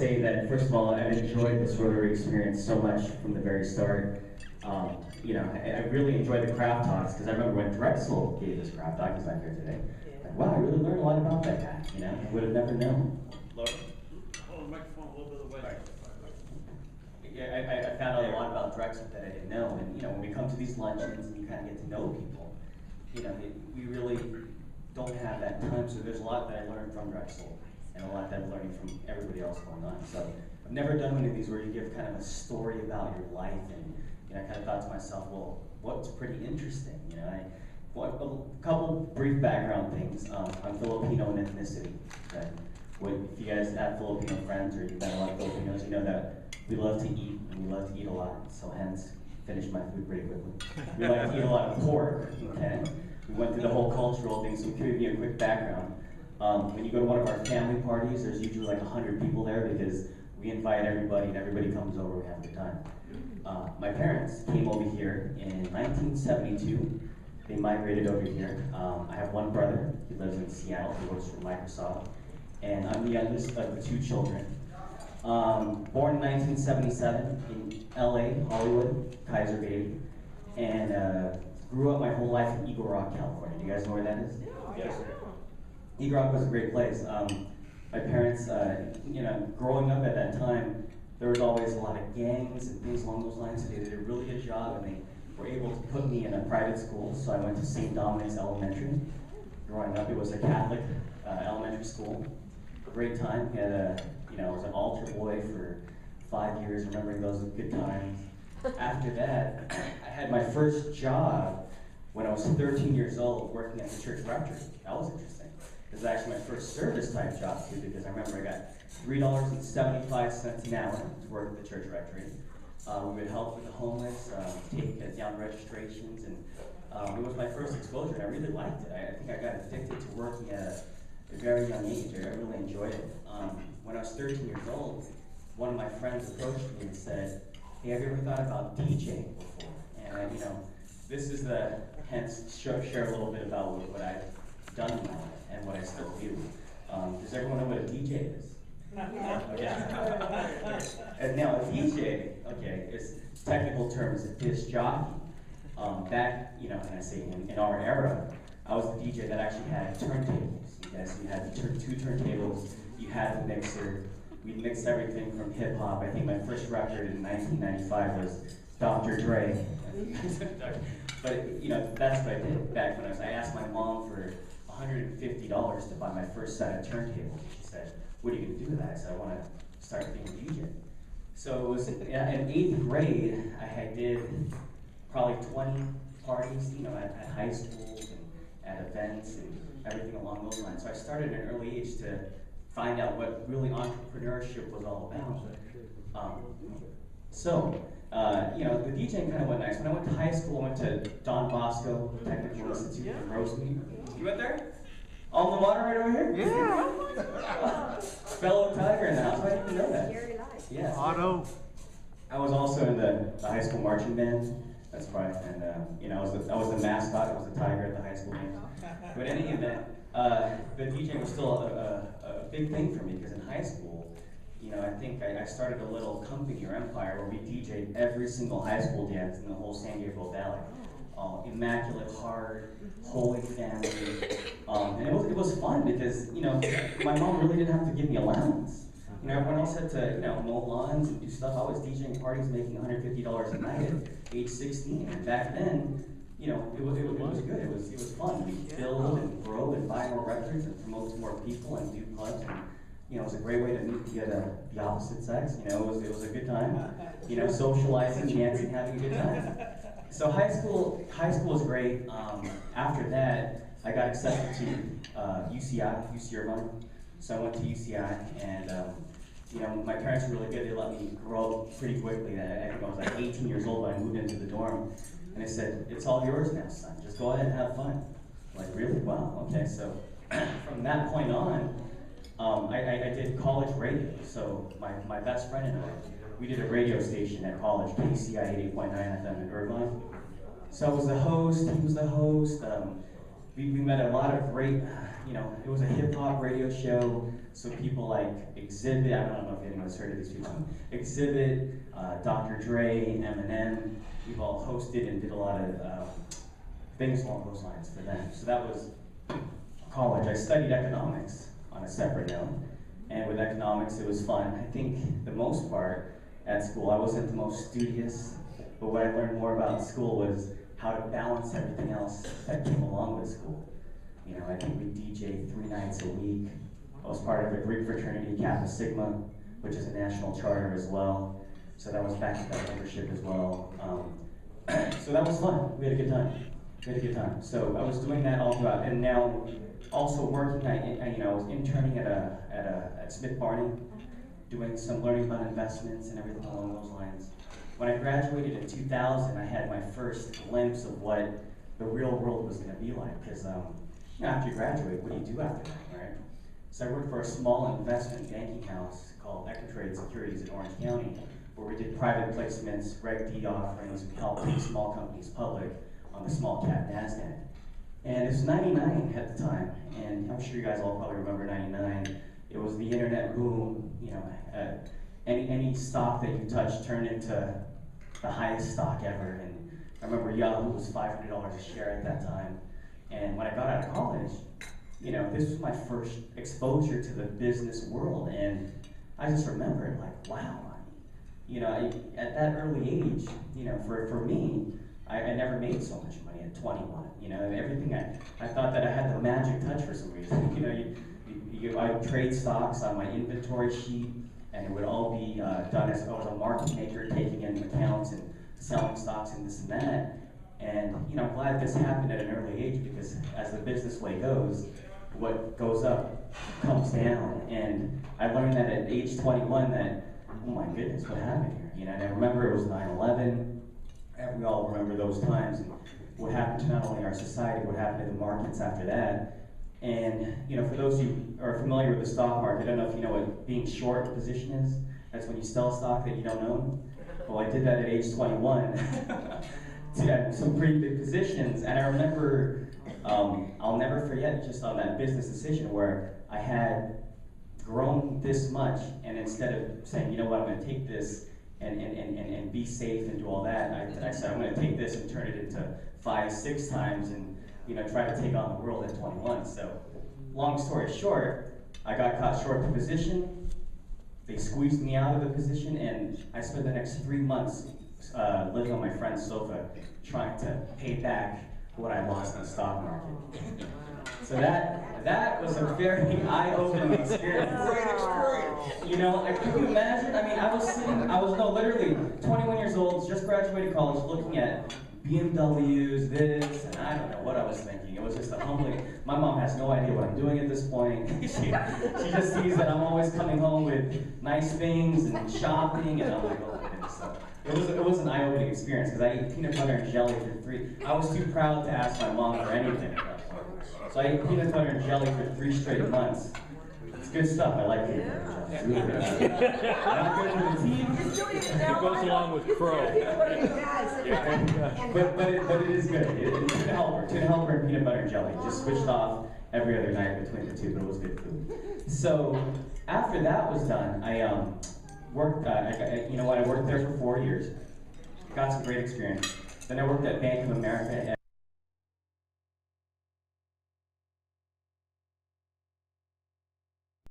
say that, first of all, I've enjoyed this Rotary experience so much from the very start. I really enjoyed the craft talks, because I remember when Drexel gave this craft talk, he's not here today. Like, wow, I really learned a lot about that guy, I would have never known. Hold the microphone a little bit away. I found out a lot about Drexel that I didn't know, and when we come to these luncheons and you kind of get to know people, we really don't have that time, so there's a lot that I learned from Drexel, and a lot that I'm learning from everybody else going on. So I've never done one of these where you give kind of a story about your life, and I kind of thought to myself, well, what's pretty interesting? A couple brief background things. I'm Filipino in ethnicity. Okay? If you guys have Filipino friends or you've met a lot of Filipinos, you know that we love to eat, and we love to eat a lot. So hence, finish my food pretty quickly. We like to eat a lot of pork. Okay? We went through the whole cultural thing, so to give you a quick background. When you go to one of our family parties, there's usually like 100 people there because we invite everybody and everybody comes over, we have a good time. My parents came over here in 1972. They migrated over here. I have one brother, he lives in Seattle, he works for Microsoft. And I'm the youngest of the two children. Born in 1977 in LA, Hollywood, Kaiser baby. And grew up my whole life in Eagle Rock, California. Do you guys know where that is? Yes. Eagle Rock was a great place. My parents, growing up at that time, there was always a lot of gangs and things along those lines, so they did a really good job, and they were able to put me in a private school, so I went to St. Dominic's Elementary. Growing up, it was a Catholic elementary school. Great time. I was an altar boy for 5 years, remembering those good times. After that, I had my first job when I was 13 years old, working at the church rectory. That was interesting. It was actually my first service type job too, because I remember I got $3.75 an hour to work at the church rectory. We would help with the homeless, take down registrations, and it was my first exposure, and I really liked it. I think I got addicted to working at a very young age. I really enjoyed it. When I was 13 years old, one of my friends approached me and said, "Hey, have you ever thought about DJing before?" And this is hence share a little bit about what I've done in my life and what I still do. Does everyone know what a DJ is? Okay. And now a DJ, is technical terms, a disc jockey. Back, and I say in our era, I was the DJ that actually had turntables. So you had two turntables, you had the mixer. We mixed everything from hip hop. I think my first record in 1995 was Dr. Dre. But that's what I did back when I asked my mom for $150 to buy my first set of turntables. She said, "What are you going to do with that?" I said, "I want to start being a DJ." So it was in 8th grade, I did probably 20 parties, at high schools and at events and everything along those lines. So I started at an early age to find out what really entrepreneurship was all about. The DJing kind of went nice. When I went to high school, I went to Don Bosco Technical Institute in Rosemead. You went there? On the water right over here? Yeah. Fellow Tiger in the house. I didn't even know that. Yes. Otto. I was also in the high school marching band. That's right. And I was the mascot. I was the tiger at the high school games. But in any event, the DJing was still a big thing for me because in high school, I think I started a little company or empire where we DJ'd every single high school dance in the whole San Gabriel Valley. Immaculate Heart, Holy Family, and it was fun because my mom really didn't have to give me allowance. Everyone else had to mow lawns and do stuff. I was DJing parties making $150 a night at age 16, and back then, it was good. It was fun. We build and grow and buy more records and promote to more people and do clubs. And, it was a great way to meet the opposite sex. It was a good time. Socializing, dancing, having a good time. So high school was great. After that, I got accepted to UC Irvine. So I went to UCI, and my parents were really good. They let me grow up pretty quickly. I think I was like 18 years old when I moved into the dorm, and they said, "It's all yours now, son. Just go ahead and have fun." I'm like, really? Wow. Okay. So from that point on, I did college radio. So my best friend and I, we did a radio station at college, KCI 88.9 FM in Irvine. So I was the host, he was the host. we met a lot of great, it was a hip hop radio show, so people like Exhibit, I don't know if anyone's heard of these people, Exhibit, Dr. Dre, Eminem, we've all hosted and did a lot of things along those lines for them. So that was college. I studied economics on a separate note, and with economics it was fun. I think the most part at school, I wasn't the most studious, but what I learned more about school was how to balance everything else that came along with school. I think we DJ 3 nights a week. I was part of a Greek fraternity, Kappa Sigma, which is a national charter as well. So that was back to that membership as well. So that was fun. We had a good time. So I was doing that all throughout, and now also working. I was interning at Smith Barney, doing some learning about investments and everything along those lines. When I graduated in 2000, I had my first glimpse of what the real world was going to be like. Because after you graduate, what do you do after that, right? So I worked for a small investment banking house called Equitrade Securities in Orange County, where we did private placements, Reg D offerings, we helped take small companies public on the small cap NASDAQ. And it was 99 at the time, and I'm sure you guys all probably remember 99. It was the internet boom, any stock that you touched turned into the highest stock ever. And I remember Yahoo was $500 a share at that time. And when I got out of college, this was my first exposure to the business world, and I just remembered, like, wow, at that early age, for me, I never made so much money at 21. Everything I thought that I had the magic touch for some reason. I'd trade stocks on my inventory sheet, and it would all be done as I was a market maker, taking in accounts and selling stocks and this and that. And I'm glad this happened at an early age, because as the business way goes, what goes up comes down. And I learned that at age 21 that, oh my goodness, what happened here? And I remember it was 9/11. We all remember those times, and what happened to not only our society, what happened to the markets after that. And for those who are familiar with the stock market, I don't know if you know what being short a position is. That's when you sell stock that you don't own. Well, I did that at age 21. To have some pretty big positions, and I remember, I'll never forget just on that business decision where I had grown this much, and instead of saying, you know what, I'm going to take this and be safe and do all that, I said, I'm going to take this and turn it into 5, 6 times and try to take on the world at 21. So, long story short, I got caught short the position. They squeezed me out of the position, and I spent the next 3 months living on my friend's sofa, trying to pay back what I lost in the stock market. So that was a very eye-opening experience. Great experience. Can you imagine? I mean, I was literally 21 years old, just graduated college, looking at BMWs, this, and I don't know what I was thinking. It was just a humbling. My mom has no idea what I'm doing at this point. she just sees that I'm always coming home with nice things and shopping, and I'm like, oh my goodness. So it was an eye-opening experience, because I ate peanut butter and jelly for 3. I was too proud to ask my mom for anything at that point. So I ate peanut butter and jelly for 3 straight months. It's good stuff. I like peanut butter and jelly. It's really good. Not good for the teeth. It goes along with crow. But it is good. It's tuna helper and peanut butter and jelly. Just switched off every other night between the two, but it was good food. So after that was done, I worked. I worked there for 4 years. Got some great experience. Then I worked at Bank of America.